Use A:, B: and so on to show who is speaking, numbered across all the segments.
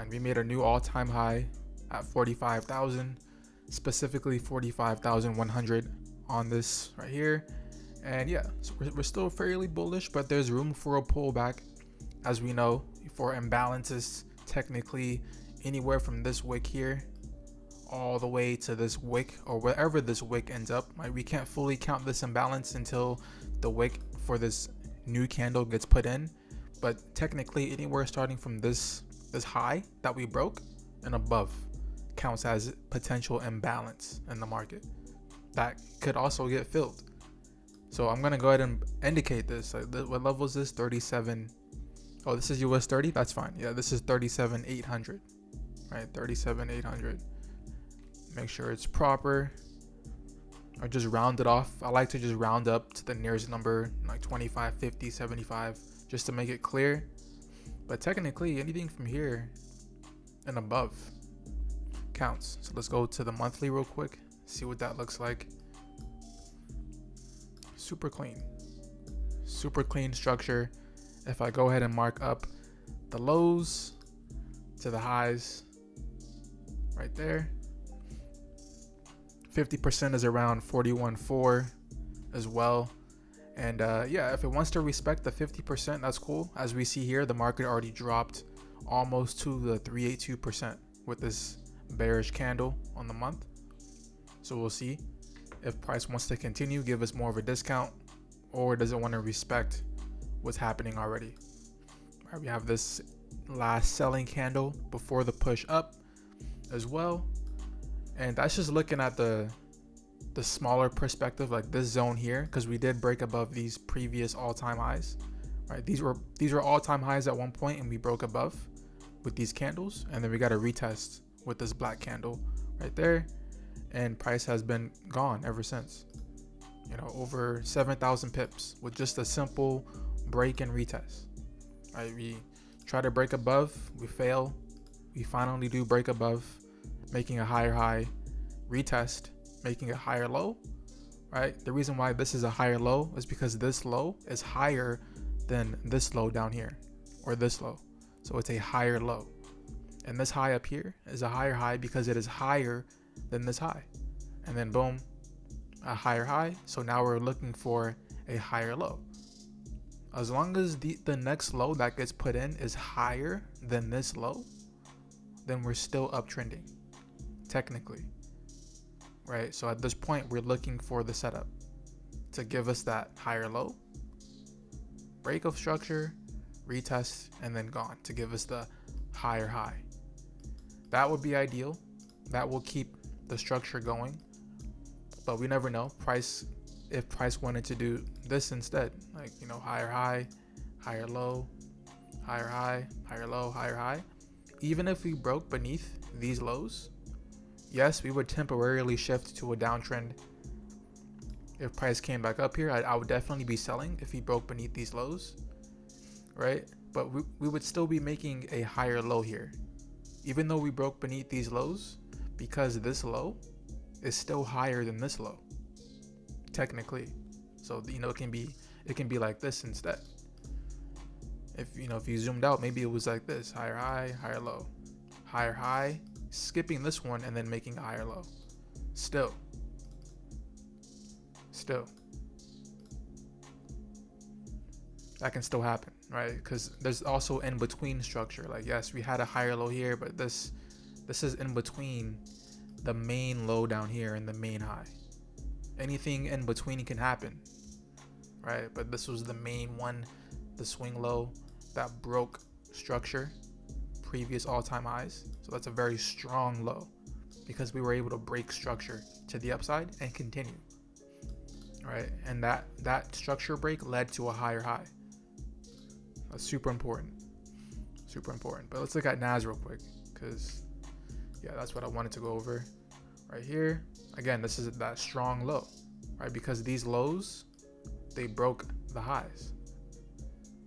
A: fine. We made a new all-time high at 45,000, specifically 45,100 on this right here. And yeah, so we're still fairly bullish, but there's room for a pullback, as we know, for imbalances. Technically, anywhere from this wick here all the way to this wick, or wherever this wick ends up. Right? We can't fully count this imbalance until the wick for this new candle gets put in, but technically anywhere starting from this high that we broke and above counts as potential imbalance in the market that could also get filled. So I'm gonna go ahead and indicate this. Like, what level is this? 37. Oh, this is US 30. That's fine. Yeah, this is 37,800. Right, 37,800. Make sure it's proper, or just round it off. I like to just round up to the nearest number, like 25, 50, 75, just to make it clear. But technically, anything from here and above counts. So let's go to the monthly real quick, see what that looks like. Super clean structure. If I go ahead and mark up the lows to the highs right there, 50% is around 41.4 as well. And yeah, if it wants to respect the 50%, that's cool. As we see here, the market already dropped almost to the 382% with this bearish candle on the month. So we'll see if price wants to continue, give us more of a discount, or does it want to respect what's happening already. All right, we have this last selling candle before the push up as well. And that's just looking at the smaller perspective, like this zone here, because we did break above these previous all-time highs. Right, these were all-time highs at one point, and we broke above with these candles, and then we got a retest with this black candle right there, and price has been gone ever since. You know, over 7,000 pips with just a simple break and retest. Right, we try to break above, we fail, we finally do break above, making a higher high, retest, making a higher low. Right, the reason why this is a higher low is because this low is higher than this low down here, or this low, so it's a higher low. And this high up here is a higher high because it is higher than this high. And then boom, a higher high. So now we're looking for a higher low. As long as the next low that gets put in is higher than this low, then we're still uptrending, technically. Right? So at this point, we're looking for the setup to give us that higher low, break of structure, retest, and then gone to give us the higher high. That would be ideal. That will keep the structure going, but we never know. If price wanted to do this instead, like, you know, higher high, higher low, higher high, higher low, higher high. Even if we broke beneath these lows, yes, we would temporarily shift to a downtrend. If price came back up here, I would definitely be selling if he broke beneath these lows, right? But we would still be making a higher low here, even though we broke beneath these lows, because this low is still higher than this low, technically. So, you know, it can be like this instead. If you zoomed out, maybe it was like this: higher high, higher low, higher high, skipping this one and then making a higher low. Still, that can still happen, right? Because there's also in between structure. Like, yes, we had a higher low here, but this is in between the main low down here and the main high. Anything in between can happen, right? But this was the main one, the swing low that broke structure, previous all-time highs. So that's a very strong low because we were able to break structure to the upside and continue, right? And that structure break led to a higher high. That's super important. But let's look at NAS real quick, because yeah, that's what I wanted to go over right here. Again, this is that strong low, right? Because these lows, they broke the highs.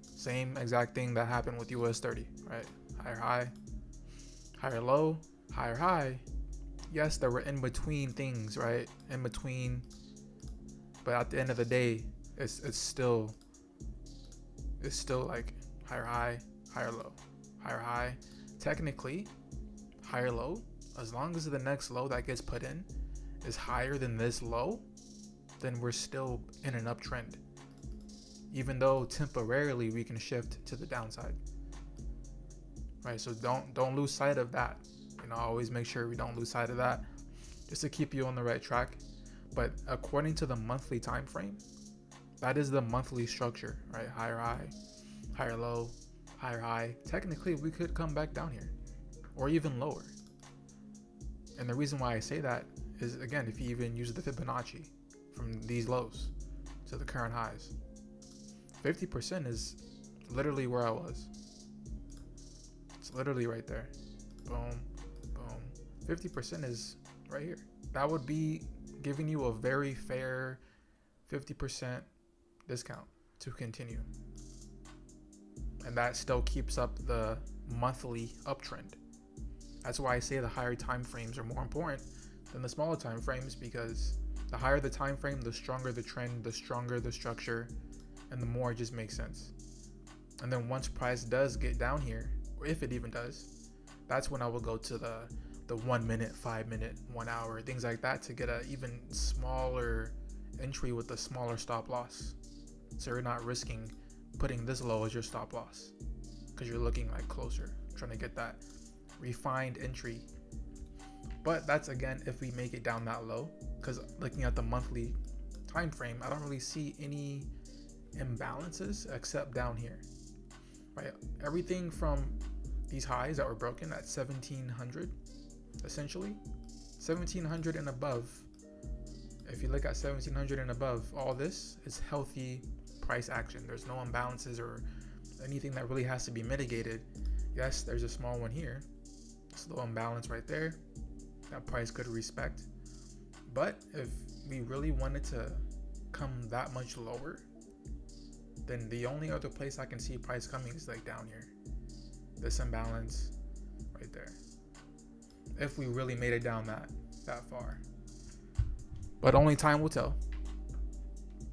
A: Same exact thing that happened with US 30, right? Higher high, higher low, higher high. Yes, there were in between things, right? In between, but at the end of the day, it's still like higher high, higher low, higher high, technically higher low, as long as the next low that gets put in is higher than this low, then we're still in an uptrend, even though temporarily we can shift to the downside, right? So don't lose sight of that. Always make sure we don't lose sight of that, just to keep you on the right track. But according to the monthly time frame, that is the monthly structure, right? Higher high, higher low, higher high. Technically, we could come back down here or even lower. And the reason why I say that is, again, if you even use the Fibonacci from these lows to the current highs, 50% is literally where I was. It's literally right there. Boom, boom. 50% is right here. That would be giving you a very fair 50% discount to continue. And that still keeps up the monthly uptrend. That's why I say the higher time frames are more important than the smaller time frames, because the higher the time frame, the stronger the trend, the stronger the structure, and the more it just makes sense. And then once price does get down here, or if it even does, that's when I will go to the 1 minute, 5 minute, 1 hour, things like that, to get an even smaller entry with a smaller stop loss. So you're not risking putting this low as your stop loss, because you're looking like closer, trying to get that refined entry. But that's, again, if we make it down that low, because looking at the monthly time frame, I don't really see any imbalances except down here, right? Everything from these highs that were broken at 1700, essentially 1700 and above. If you look at 1700 and above, all this is healthy price action. There's no imbalances or anything that really has to be mitigated. Yes, there's a small one here, this little imbalance right there that price could respect. But if we really wanted to come that much lower, then the only other place I can see price coming is like down here, this imbalance right there, if we really made it down that far. But only time will tell.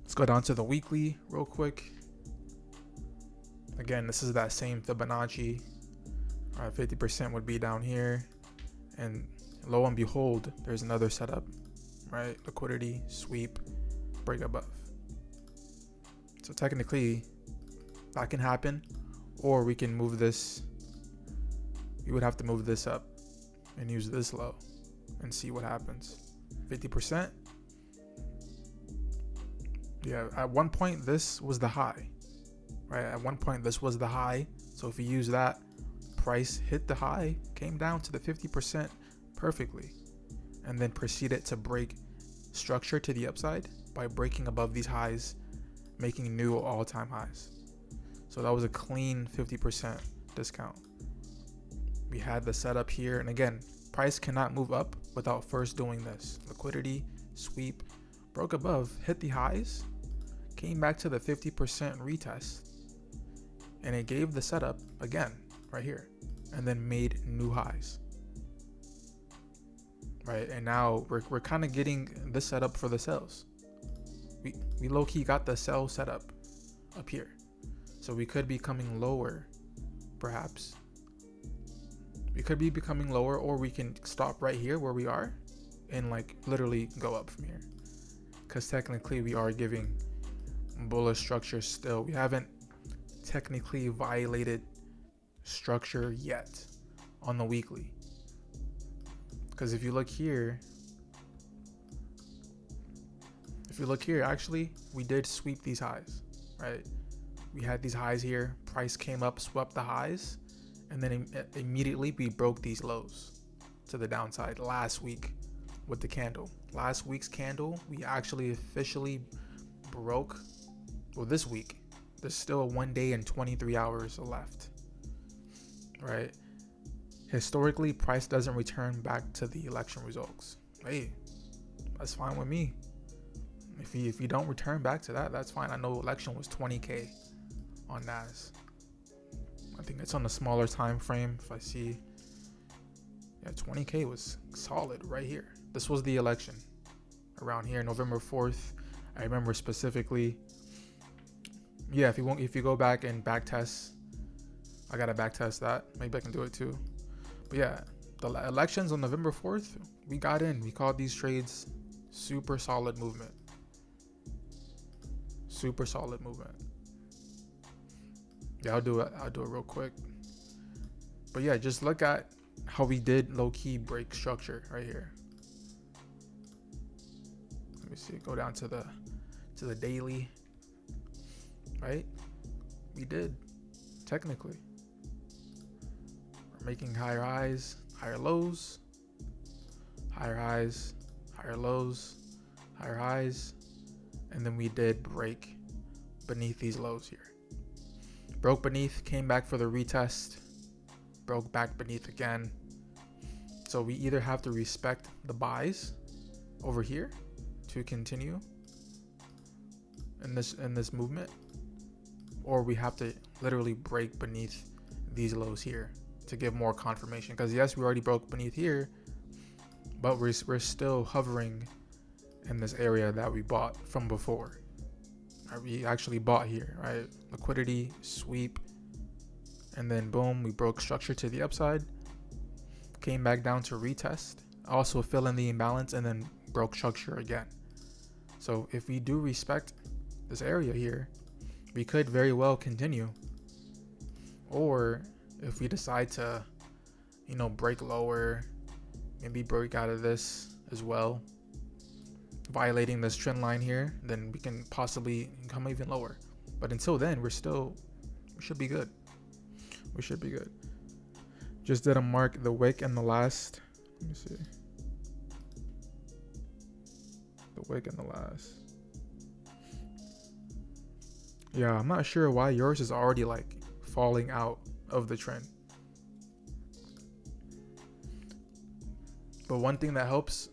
A: Let's go down to the weekly real quick. Again, this is that same Fibonacci. 50% would be down here, and lo and behold, there's another setup, right? Liquidity, sweep, break above. So technically that can happen, or we can move this. We would have to move this up and use this low and see what happens. 50%. Yeah, at one point this was the high, right? At one point this was the high. So if you use that, price hit the high, came down to the 50% perfectly, and then proceeded to break structure to the upside by breaking above these highs, making new all-time highs. So that was a clean 50% discount. We had the setup here, and again, price cannot move up without first doing this. Liquidity, sweep, broke above, hit the highs, came back to the 50% retest, and it gave the setup again right here, and then made new highs. Right, and now we're kind of getting this setup for the sells. We low-key got the sell setup up here, so we could be coming lower, perhaps. We could be becoming lower, or we can stop right here where we are and like literally go up from here, because technically we are giving bullish structure still. We haven't technically violated structure yet on the weekly, because if you look here, actually we did sweep these highs, right? We had these highs here, price came up, swept the highs, and then immediately we broke these lows to the downside last week with the candle. Last week's candle, we actually officially broke. Well, this week, there's still 1 day and 23 hours left, right? Historically, price doesn't return back to the election results. Hey, that's fine with me. If you don't return back to that, that's fine. I know election was 20K on NAS. I think it's on the smaller time frame. If I see, yeah, 20K was solid right here. This was the election around here, November 4th. I remember specifically. Yeah, if you go back and back test, I gotta back test that. Maybe I can do it too. But yeah, the elections on November 4th, we got in. We called these trades. Super solid movement. Super solid movement. Yeah, I'll do it. I'll do it real quick. But yeah, just look at how we did low key break structure right here. Let me see. Go down to the daily. Right? We did technically. We're making higher highs, higher lows, higher highs, higher lows, higher highs, and then we did break beneath these lows here. Broke beneath, came back for the retest, broke back beneath again. So we either have to respect the buys over here to continue in this movement, or we have to literally break beneath these lows here to give more confirmation. Because yes, we already broke beneath here, but we're still hovering in this area that we bought from before. Right? We actually bought here, right? Liquidity, sweep, and then boom, we broke structure to the upside, came back down to retest, also fill in the imbalance, and then broke structure again. So if we do respect this area here, we could very well continue. Or if we decide to, break lower, maybe break out of this as well, violating this trend line here, then we can possibly come even lower. But until then, we should be good. We should be good. Just did a mark the wick and the last. Let me see. The wick and the last. Yeah, I'm not sure why yours is already like falling out of the trend. But one thing that helps,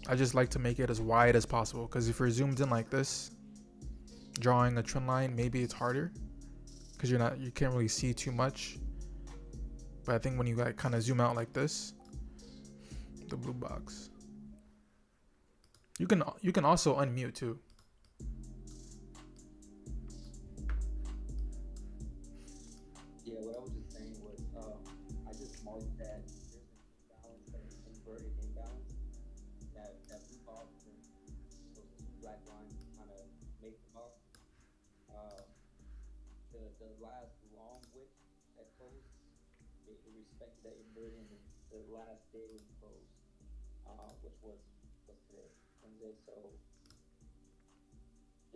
A: I just like to make it as wide as possible, because if you're zoomed in like this, drawing a trend line, maybe it's harder because you can't really see too much. But I think when you like kind of zoom out like this, the blue box, you can also unmute too.
B: Yeah, what I was just saying was, I just marked that there's an imbalance, that an inverted imbalance. That blue box and those two black lines kind of make the box. Uh, the last long wick that closed, it respected that inverted, and then the last daily close, which was today, Wednesday. So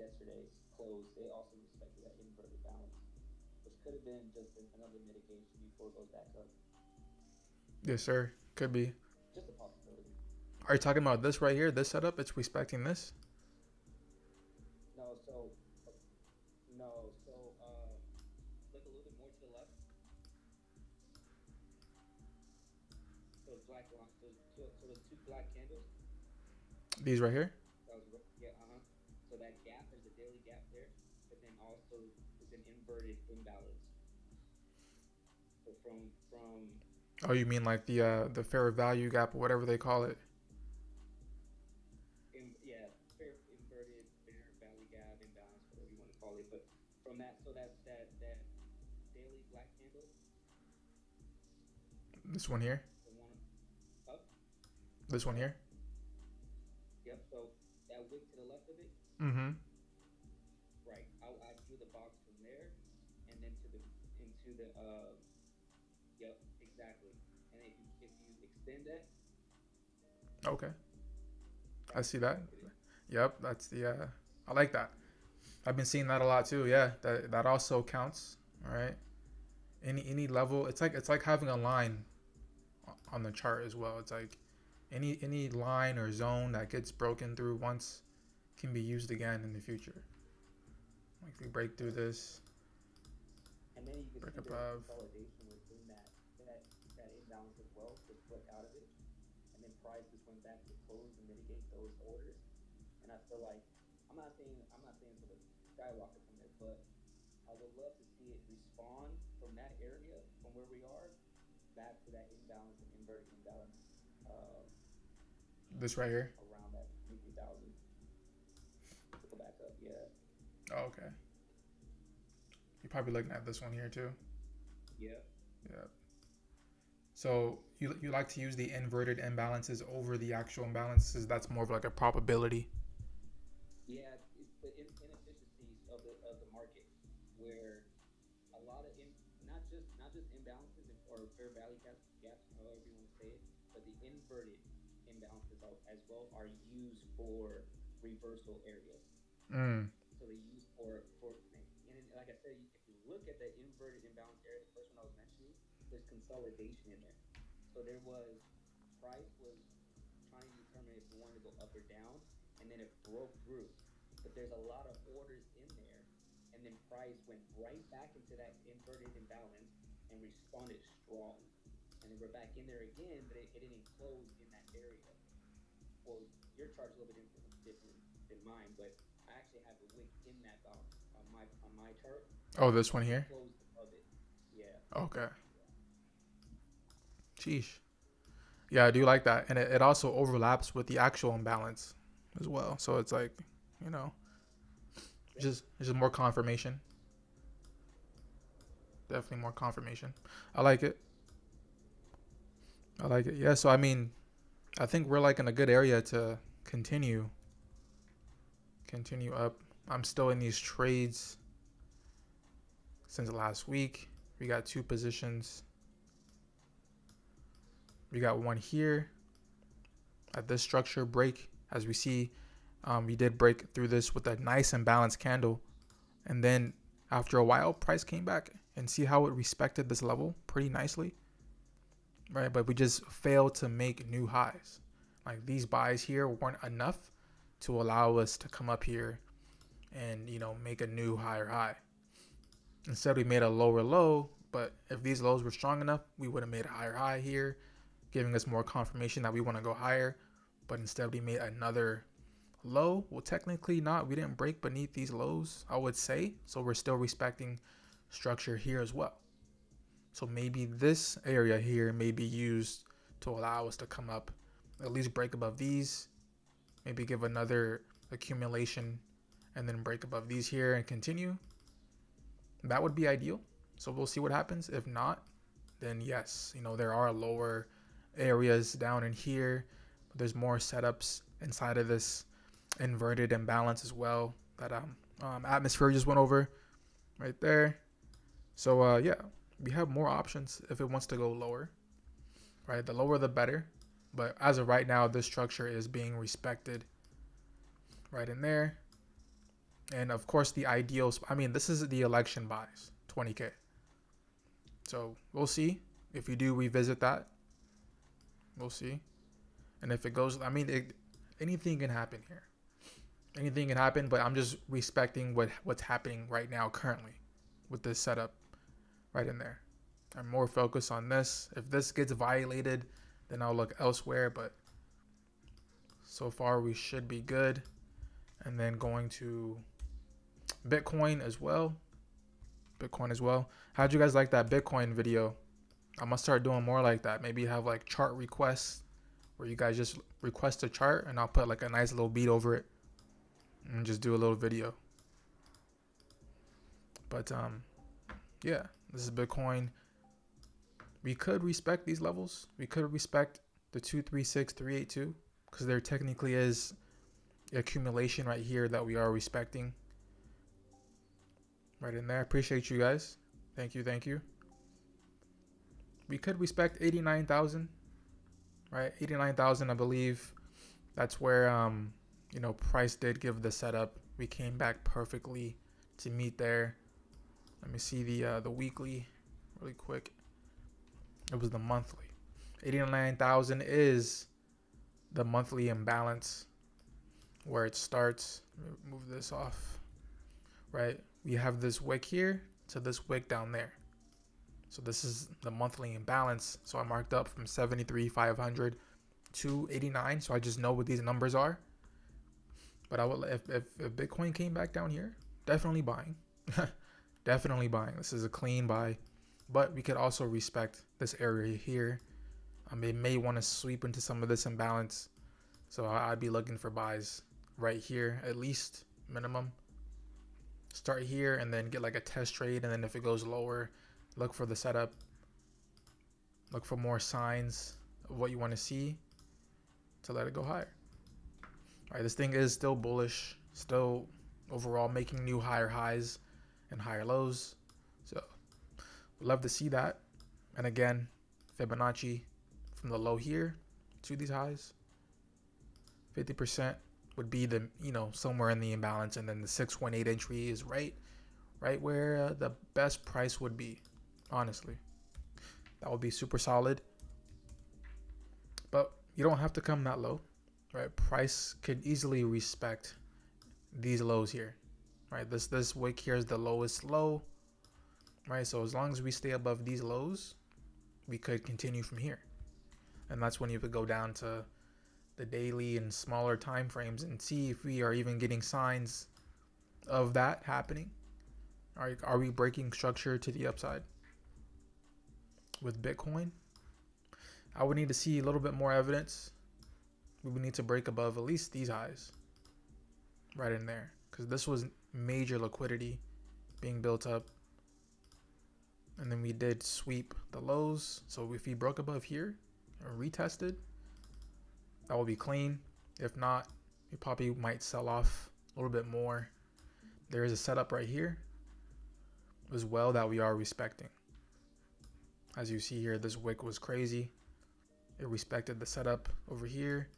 B: yesterday's close, it also respected that inverted balance, which could have been just another mitigation before it goes back up.
A: Yes, sir. Could be.
B: Just a possibility.
A: Are you talking about this right here? This setup? It's respecting this.
B: No, so no, so look a little bit more to the left. Those black lines, those two black candles.
A: These right here.
B: That was yeah, So that gap, there's a daily gap there, but then also it's an inverted imbalance. So from
A: Oh, you mean like the fair value gap or whatever they call it?
B: yeah, fair value gap imbalance, whatever you want to call it. But from that, so that daily black candle,
A: This one here.
B: the one up,
A: This one
B: yep,
A: here.
B: yep. So that wick to the left of it,
A: Mm-hmm.
B: right? I drew the box from there, and then to the into the yep, exactly. And if you extend that,
A: Okay. I
B: that's
A: see that.
B: respected it.
A: Yep. That's the. I like that. I've been seeing that a lot too. Yeah. That also counts. All right. Any level. It's like having a line on the chart as well. It's like any line or zone that gets broken through once can be used again in the future. Like if we break through this,
B: And then you can
A: break
B: see there's
A: above.
B: consolidation within that imbalance as well. Just broke out of it, and then prices went back to close and mitigate those orders. And I feel like I'm not saying for the skyrocket from there, but I would love to see it respond from that area, from where we are, back to that imbalance and inverted imbalance, um,
A: This right here.
B: around that 23,000 to go back up. Yeah,
A: Oh, okay. You're probably looking at this one here too.
B: yeah.
A: Yeah. So you like to use the inverted imbalances over the actual imbalances. That's more of like a probability.
B: Yeah, it's the inefficiencies of the market where a lot of not just imbalances or fair value gaps, however you want to say it, but the inverted imbalances as well are used for reversal areas.
A: Mm.
B: So they use for and like I said, if you look at the inverted imbalance area, the first one I was mentioning, there's consolidation in there. So there was price was trying to determine if it wanted to go up or down, and then it broke through. But there's a lot of orders in there, and then price went right back into that inverted imbalance and responded strong. And then we're back in there again, but it didn't close in that area. Well, your chart's a little bit different than mine, but I actually have a wick in that bounce on my chart,
A: Oh, this one
B: and it
A: here.
B: closed above it. Yeah,
A: Okay. Sheesh. Yeah, I do like that, and it also overlaps with the actual imbalance as well. So it's like, you know,
B: yep.
A: it's just more confirmation. Definitely more confirmation. I like it. I like it. Yeah. So I mean, I think we're like in a good area to continue up. I'm still in these trades since last week. We got two positions. We got one here at this structure break. As we see, we did break through this with a nice and balanced candle. And then after a while, price came back and see how it respected this level pretty nicely, right? But we just failed to make new highs. Like these buys here weren't enough to allow us to come up here and, make a new higher high. Instead, we made a lower low, but if these lows were strong enough, we would have made a higher high here, giving us more confirmation that we want to go higher. But instead, we made another low. Well, technically not. We didn't break beneath these lows, I would say. So we're still respecting structure here as well. So maybe this area here may be used to allow us to come up, at least break above these, maybe give another accumulation and then break above these here and continue. That would be ideal. So we'll see what happens. If not, then yes, there are lower areas down in here. There's more setups inside of this inverted imbalance as well that atmosphere just went over right there. So yeah, we have more options if it wants to go lower, right? The lower the better. But as of right now, this structure is being respected right in there. And of course, the ideals. I mean, this is the election buys, 20K. So we'll see if you do revisit that. We'll see. And if it goes, I mean, anything can happen here. Anything can happen, but I'm just respecting what's happening right now currently with this setup right in there. I'm more focused on this. If this gets violated, then I'll look elsewhere. But so far, we should be good. And then going to Bitcoin as well. How'd you guys like that Bitcoin video? I'm gonna start doing more like that. Maybe have like chart requests where you guys just request a chart and I'll put like a nice little beat over it and just do a little video. But yeah, this is Bitcoin. We could respect these levels. We could respect the 236382 because there technically is accumulation right here that we are respecting. Right in there. Appreciate you guys. Thank you, thank you. We could respect 89,000, right? 89,000, I believe. That's where price did give the setup. We came back perfectly to meet there. Let me see the weekly really quick. It was the monthly. 89,000 is the monthly imbalance where it starts. Move this off. Right? We have this wick here to this wick down there. So this is the monthly imbalance. So I marked up from 73,500 to 89. So I just know what these numbers are. But I would if Bitcoin came back down here, definitely buying. Definitely buying. This is a clean buy. But we could also respect this area here. It may want to sweep into some of this imbalance. So I'd be looking for buys right here, at least minimum. Start here and then get like a test trade. And then if it goes lower, look for the setup. look for more signs of what you want to see to let it go higher. All right, this thing is still bullish, still overall making new higher highs and higher lows. So we'd love to see that. And again, Fibonacci from the low here to these highs, 50% would be the, somewhere in the imbalance, and then the 618 entry is right where the best price would be. Honestly, that would be super solid. But you don't have to come that low, right? Price could easily respect these lows here, right? This wick here is the lowest low, right? So as long as we stay above these lows, we could continue from here, and that's when you could go down to the daily and smaller time frames and see if we are even getting signs of that happening. Are we breaking structure to the upside with Bitcoin? I would need to see a little bit more evidence. We would need to break above at least these highs right in there, because this was major liquidity being built up, and then we did sweep the lows. So if we broke above here and retested, that will be clean. If not, we probably might sell off a little bit more. There is a setup right here as well that we are respecting. As you see here, this wick was crazy. It respected the setup over here,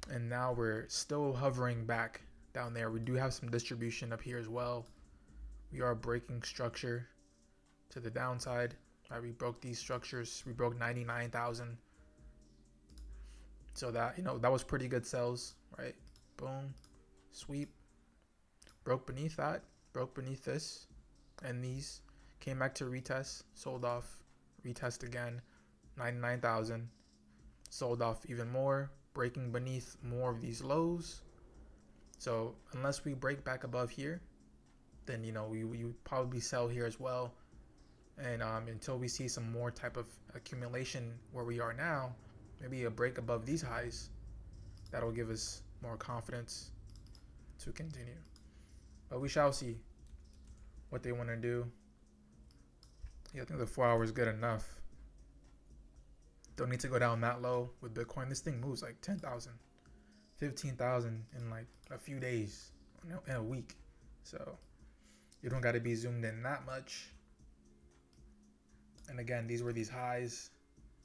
A: and now we're still hovering back down there. We do have some distribution up here as well. We are breaking structure to the downside. Right, we broke these structures. We broke 99,000. So that, that was pretty good sells, right? Boom, sweep, broke beneath that, broke beneath this, and these came back to retest, sold off, retest again, 99,000, sold off even more, breaking beneath more of these lows. So unless we break back above here, then we would probably sell here as well. And until we see some more type of accumulation where we are now, maybe a break above these highs, that'll give us more confidence to continue. But we shall see what they want to do. Yeah, I think the 4 hour is good enough. Don't need to go down that low with Bitcoin. This thing moves like 10,000, 15,000 in like a few days, in a week. So you don't got to be zoomed in that much. And again, these were these highs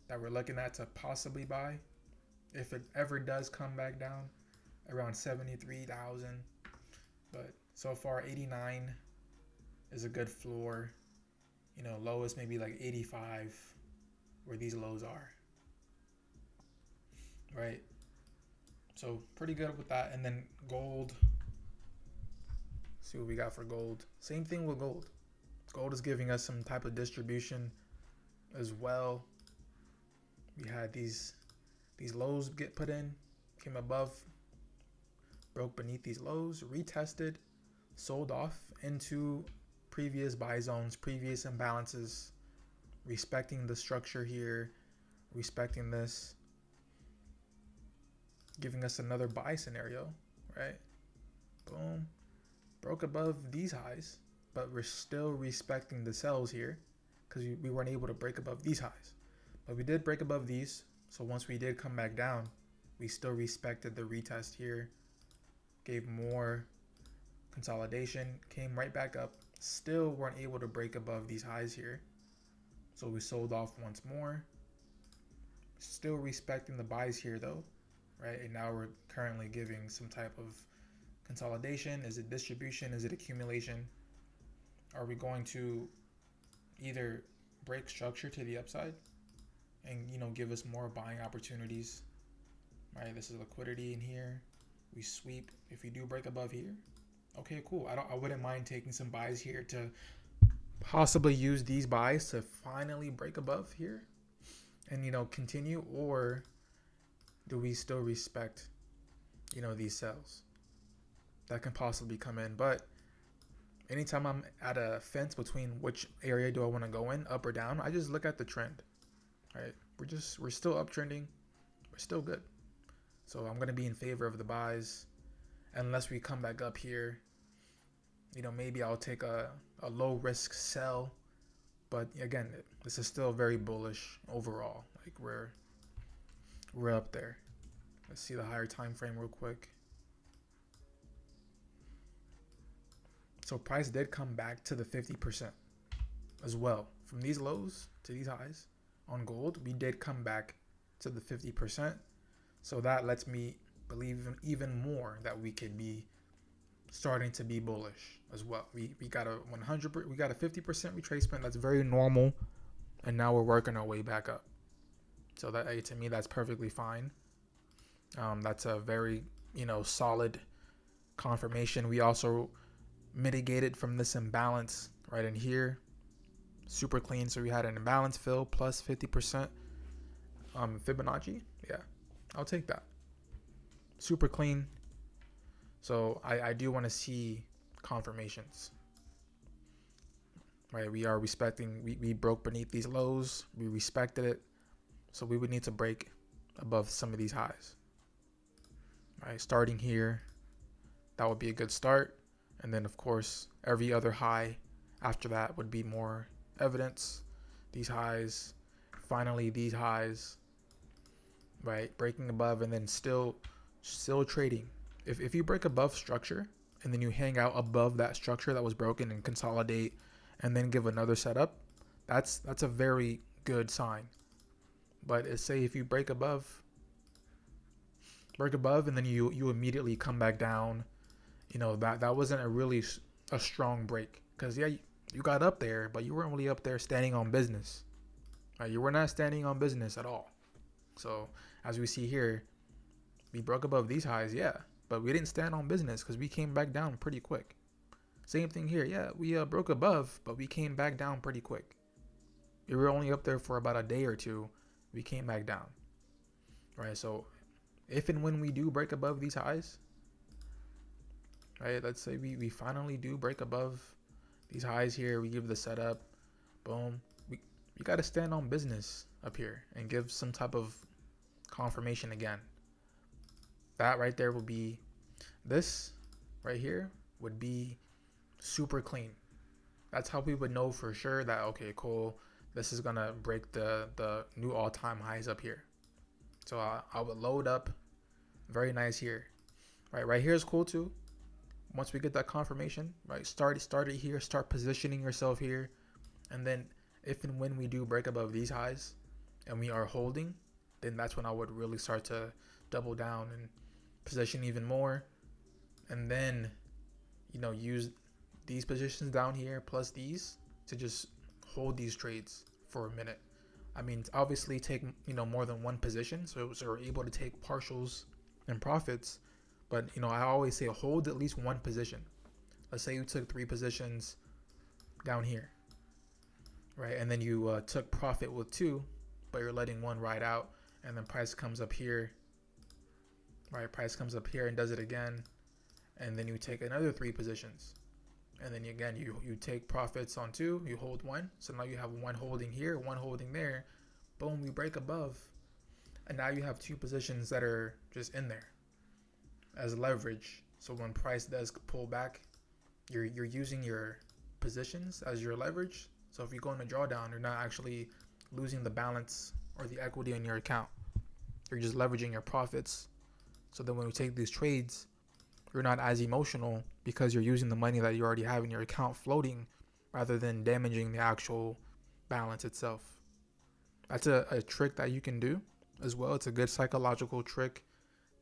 A: that we're looking at to possibly buy. If it ever does come back down around 73,000. But so far, 89 is a good floor. Lowest maybe like 85 where these lows are. Right? So pretty good with that. And then gold. Let's see what we got for gold. Same thing with gold. Gold is giving us some type of distribution as well. We had these lows get put in, came above, broke beneath these lows, retested, sold off into previous buy zones, previous imbalances, respecting the structure here, respecting this, giving us another buy scenario, right? Boom. Broke above these highs, but we're still respecting the sells here because we weren't able to break above these highs. But we did break above these. So once we did come back down, we still respected the retest here, gave more consolidation, came right back up, still weren't able to break above these highs here. So we sold off once more, still respecting the buys here though, right? And now we're currently giving some type of consolidation. Is it distribution? Is it accumulation? Are we going to either break structure to the upside and give us more buying opportunities, right? This is liquidity in here. We sweep. If we do break above here, okay, cool. I wouldn't mind taking some buys here to possibly use these buys to finally break above here and continue. Or do we still respect these sells that can possibly come in? But anytime I'm at a fence between which area do I want to go in, up or down, I just look at the trend. Right, we're still uptrending, we're still good. So I'm gonna be in favor of the buys, unless we come back up here. Maybe I'll take a low risk sell, But again, this is still very bullish overall. Like we're up there. Let's see the higher time frame real quick. So price did come back to the 50% as well. From these lows to these highs on gold, we did come back to the 50%. So that lets me believe even more that we could be starting to be bullish as well. We got a 100, we got a 50% retracement. That's very normal, and now we're working our way back up. So that, to me, that's perfectly fine. That's a very solid confirmation. We also mitigated from this imbalance right in here, super clean. So we had an imbalance fill plus 50% Fibonacci. Yeah, I'll take that. Super clean. So I do want to see confirmations. Right, we are respecting. We broke beneath these lows. We respected it. So we would need to break above some of these highs. Right, starting here, that would be a good start. And then of course, every other high after that would be more evidence. These highs, finally these highs, right? Breaking above and then still trading. If you break above structure and then you hang out above that structure that was broken and consolidate and then give another setup, that's a very good sign. But say if you break above and then you immediately come back down, that wasn't a strong break. Because yeah, you got up there, but you weren't really up there standing on business. Right? You were not standing on business at all. So as we see here, we broke above these highs, yeah, but we didn't stand on business because we came back down pretty quick. Same thing here, yeah, we broke above, but we came back down pretty quick. We were only up there for about a day or two. We came back down. Right, so if and when we do break above these highs, right, let's say we finally do break above these highs here, we give the setup, boom, we got to stand on business up here and give some type of confirmation again. That right there will be, this right here would be super clean. That's how we would know for sure that, okay, cool, this is going to break the new all-time highs up here. So I would load up. Very nice here. Right here is cool too. Once we get that confirmation, right, start it here, start positioning yourself here. And then if and when we do break above these highs and we are holding, then that's when I would really start to double down and position even more. And then, use these positions down here plus these to just hold these trades for a minute. I mean, obviously take, more than one position. So we're able to take partials and profits. But, I always say hold at least one position. Let's say you took 3 positions down here, right? And then you took profit with 2, but you're letting 1 ride out. And then price comes up here, right? Price comes up here and does it again. And then you take another 3 positions. And then again, you take profits on 2, you hold 1. So now you have 1 holding here, 1 holding there. Boom, we break above. And now you have 2 positions that are just in there as leverage. So when price does pull back, you're using your positions as your leverage. So if you go in a drawdown, you're not actually losing the balance or the equity in your account. You're just leveraging your profits. So then when you take these trades, you're not as emotional because you're using the money that you already have in your account floating rather than damaging the actual balance itself. That's a trick that you can do as well. It's a good psychological trick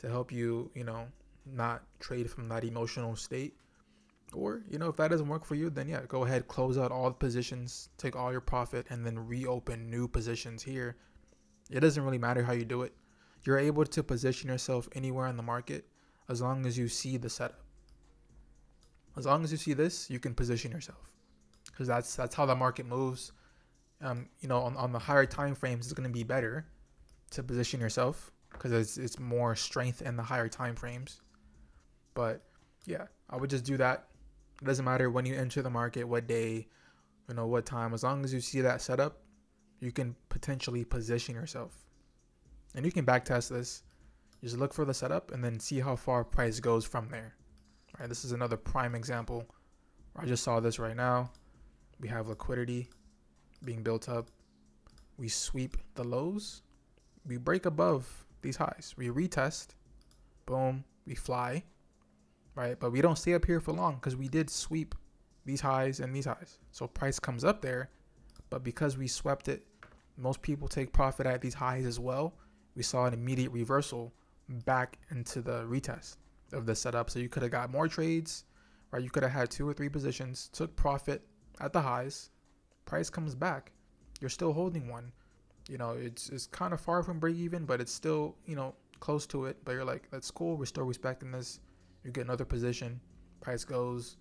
A: to help you, not trade from that emotional state. Or, if that doesn't work for you, then yeah, go ahead, close out all the positions, take all your profit, and then reopen new positions here. It doesn't really matter how you do it. You're able to position yourself anywhere in the market as long as you see the setup. As long as you see this, you can position yourself, because that's how the market moves. On the higher time frames, it's going to be better to position yourself because it's more strength in the higher time frames. But yeah, I would just do that. It doesn't matter when you enter the market, what day, what time. As long as you see that setup, you can potentially position yourself. And you can backtest this. Just look for the setup and then see how far price goes from there. Right, this is another prime example. I just saw this right now. We have liquidity. being built up. We sweep the lows. We break above these highs. We retest. Boom. We fly. Right? But we don't stay up here for long because we did sweep these highs and these highs. So price comes up there. But because we swept it, most people take profit at these highs as well. We saw an immediate reversal back into the retest of the setup. So you could have got more trades, right? You could have had 2 or 3 positions, took profit at the highs. Price comes back. You're still holding one. It's kind of far from break even, but it's still, close to it. But you're like, that's cool. We're still respecting this. You get another position. Price goes,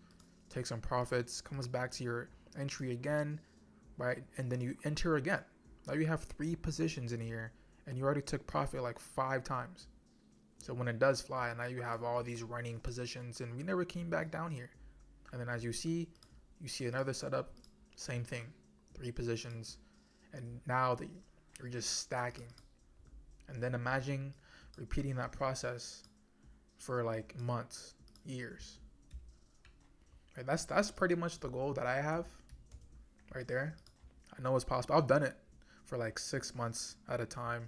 A: take some profits, comes back to your entry again, right? And then you enter again. Now you have 3 positions in here, and you already took profit like 5 times. So when it does fly, now you have all these running positions, and we never came back down here. And then as you see another setup, same thing, 3 positions, and now that you're just stacking. And then imagine repeating that process for like months, years. Right, that's pretty much the goal that I have right there. I know it's possible. I've done it for like 6 months at a time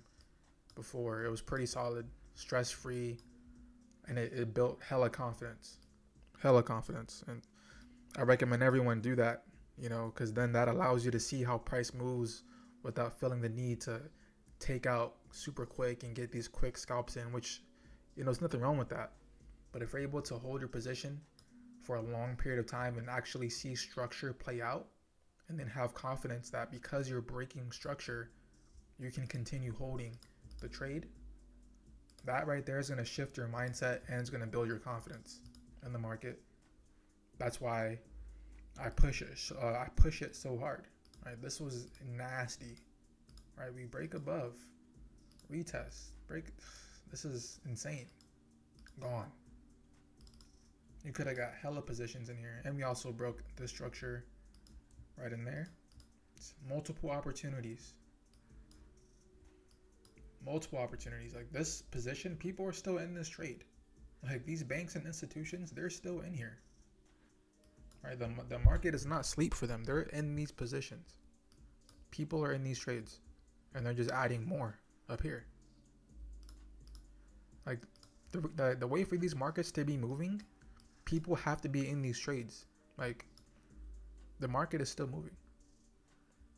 A: before. It was pretty solid, stress-free, and it built hella confidence. And I recommend everyone do that, because then that allows you to see how price moves without feeling the need to take out super quick and get these quick scalps in, which, there's nothing wrong with that. But if you're able to hold your position for a long period of time and actually see structure play out, and then have confidence that because you're breaking structure, you can continue holding the trade, that right there is going to shift your mindset and it's going to build your confidence in the market. That's why I push it. I push it so hard. Right, this was nasty. Right, we break above, retest, break. This is insane. Gone. You could have got hella positions in here, and we also broke the structure right in there. It's multiple opportunities. Like this position, people are still in this trade. Like these banks and institutions, they're still in here. Right, the market is not asleep for them. They're in these positions. People are in these trades, and they're just adding more up here. Like the way for these markets to be moving, people have to be in these trades. Like the market is still moving.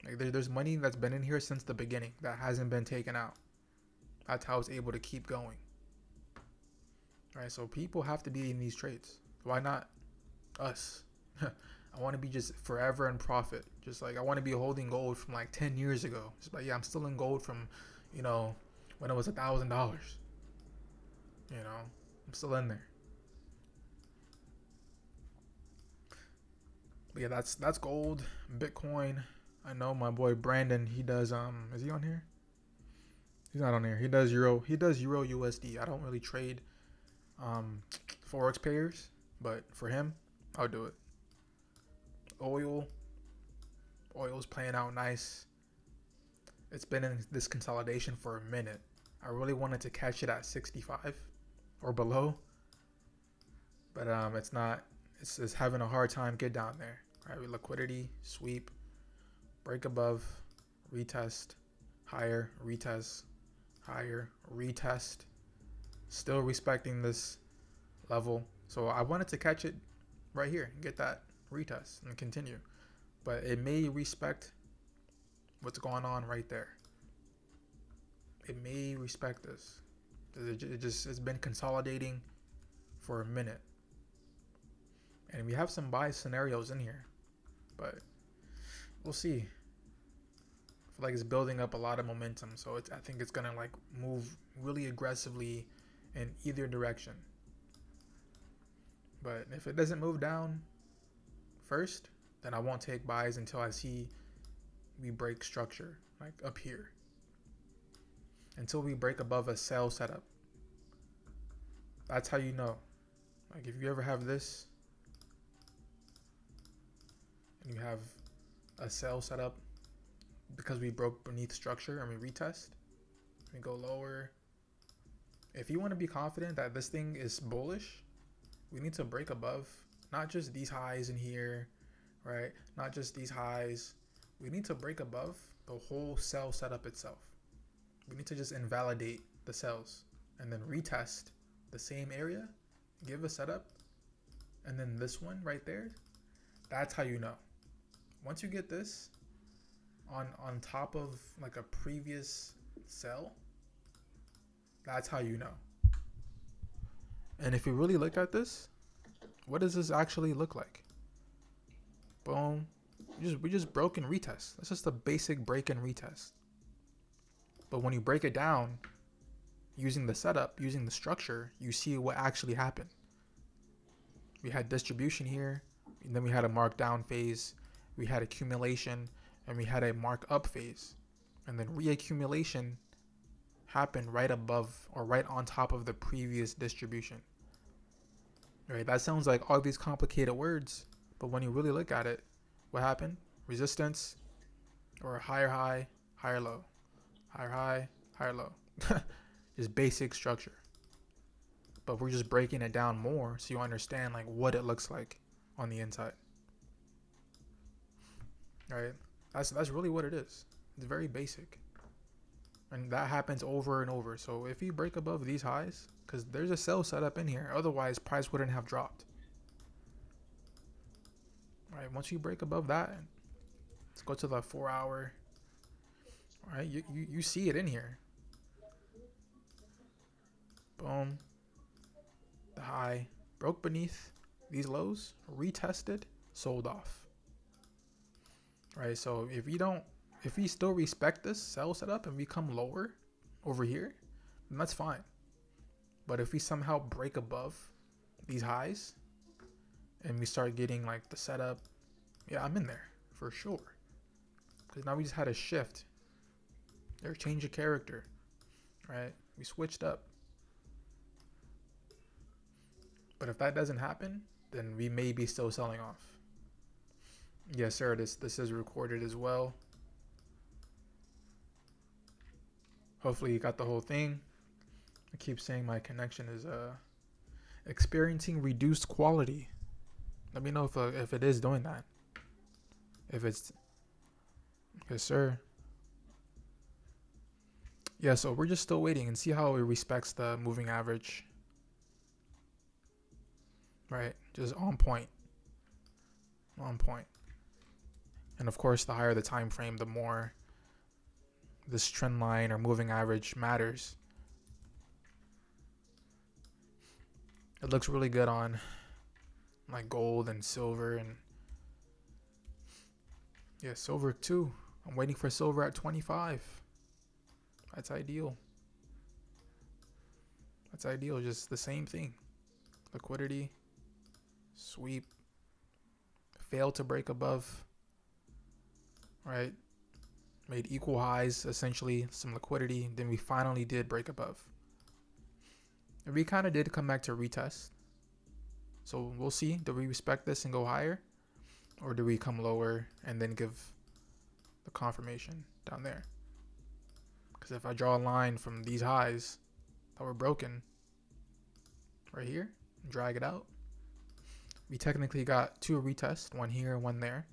A: Like there's money that's been in here since the beginning that hasn't been taken out. That's how it's able to keep going. Right, so people have to be in these trades. Why not us? I want to be just forever in profit. Just like I want to be holding gold from like 10 years ago. Just like, yeah, I'm still in gold from, when it was $1,000. I'm still in there. But yeah, that's gold, Bitcoin. I know my boy Brandon, he does is he on here? He's not on here. He does Euro USD. I don't really trade forex pairs, but for him, I'll do it. Oil's playing out nice. It's been in this consolidation for a minute. I really wanted to catch it at 65 or below, but it's not. It's having a hard time get down there. Right, with liquidity, sweep, break above, retest, higher, retest, higher, retest. Still respecting this level. So I wanted to catch it right here and get that retest and continue. But it may respect what's going on right there. It may respect this. It's been consolidating for a minute. And we have some buy scenarios in here. But we'll see. I feel like it's building up a lot of momentum. So I think it's going to like move really aggressively in either direction. But if it doesn't move down first, then I won't take buys until I see we break structure, like up here. Until we break above a sell setup. That's how you know. Like if you ever have this, and you have a sell setup because we broke beneath structure and we retest, we go lower. If you want to be confident that this thing is bullish, we need to break above not just these highs in here, right? Not just these highs. we need to break above the whole sell setup itself. We need to just invalidate the cells and then retest the same area, give a setup, and then this one right there, that's how you know. Once you get this on top of like a previous cell, that's how you know. And if you really look at this, what does this actually look like? Boom. We just broke and retest. That's just a basic break and retest. But when you break it down using the setup, using the structure, you see what actually happened. We had distribution here, and then we had a markdown phase, we had accumulation, and we had a markup phase. And then reaccumulation happened right above or right on top of the previous distribution. Right? That sounds like all these complicated words, but when you really look at it, what happened? Resistance or higher high, higher low, higher high, higher low. Just basic structure. But we're just breaking it down more so you understand like what it looks like on the inside. All right? That's really what it is. It's very basic. And that happens over and over. So if you break above these highs, because there's a sell setup in here, otherwise price wouldn't have dropped. All right, once you break above that, let's go to the 4 hour. All right, you see it in here. Boom. The high broke beneath these lows, retested, sold off. Right, so if we still respect this sell setup and we come lower over here, then that's fine. But if we somehow break above these highs and we start getting like the setup, yeah, I'm in there for sure. Because now we just had a shift. Or change of character, right? We switched up. But if that doesn't happen, then we may be still selling off. Yes, sir. This is recorded as well. Hopefully you got the whole thing. I keep saying my connection is experiencing reduced quality. Let me know if it is doing that. If it's yes, sir. Yeah, so we're just still waiting and see how it respects the moving average. Right? Just on point. On point. And of course, the higher the time frame, the more this trend line or moving average matters. It looks really good on like gold and silver and yeah, silver too. I'm waiting for silver at 25. That's ideal. That's ideal. Just the same thing. Liquidity, sweep, fail to break above, right? Made equal highs, essentially, some liquidity. Then we finally did break above. And we kind of did come back to retest. So we'll see. Do we respect this and go higher? Or do we come lower and then give the confirmation down there? Because if I draw a line from these highs that were broken right here and drag it out, we technically got two retests, one here and one there.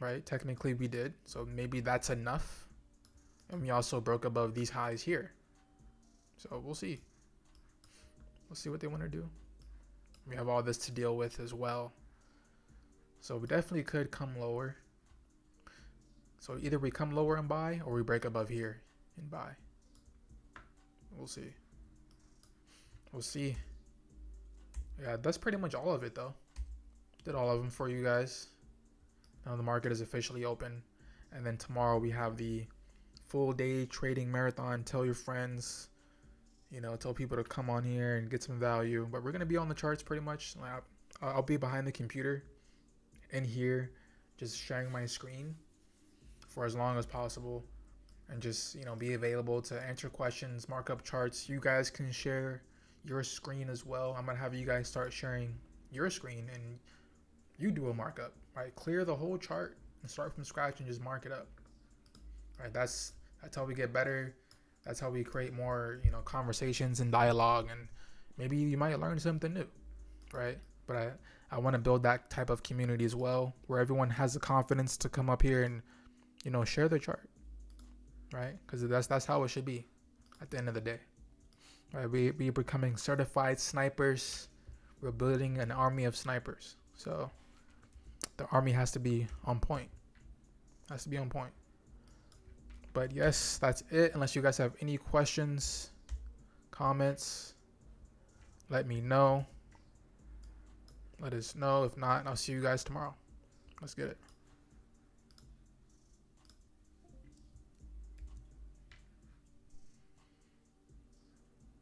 A: Right? Technically we did. So maybe that's enough. And we also broke above these highs here. So we'll see. We'll see what they want to do. We have all this to deal with as well. So we definitely could come lower. So either we come lower and buy or we break above here and buy. We'll see. We'll see. Yeah, that's pretty much all of it though. Did all of them for you guys. Now the market is officially open. And then tomorrow we have the full day trading marathon. Tell your friends, tell people to come on here and get some value. But we're going to be on the charts pretty much. I'll be behind the computer in here, just sharing my screen for as long as possible. And just, be available to answer questions, mark up charts. You guys can share your screen as well. I'm going to have you guys start sharing your screen and you do a markup, right? Clear the whole chart and start from scratch and just mark it up. Right? That's how we get better. That's how we create more, conversations and dialogue, and maybe you might learn something new, right? But I want to build that type of community as well, where everyone has the confidence to come up here and, you know, share their chart, right? Because that's how it should be at the end of the day, right? We becoming certified snipers. We're building an army of snipers. So the army has to be on point. Has to be on point. But yes, that's it. Unless you guys have any questions, comments, let me know. Let us know. If not, I'll see you guys tomorrow. Let's get it.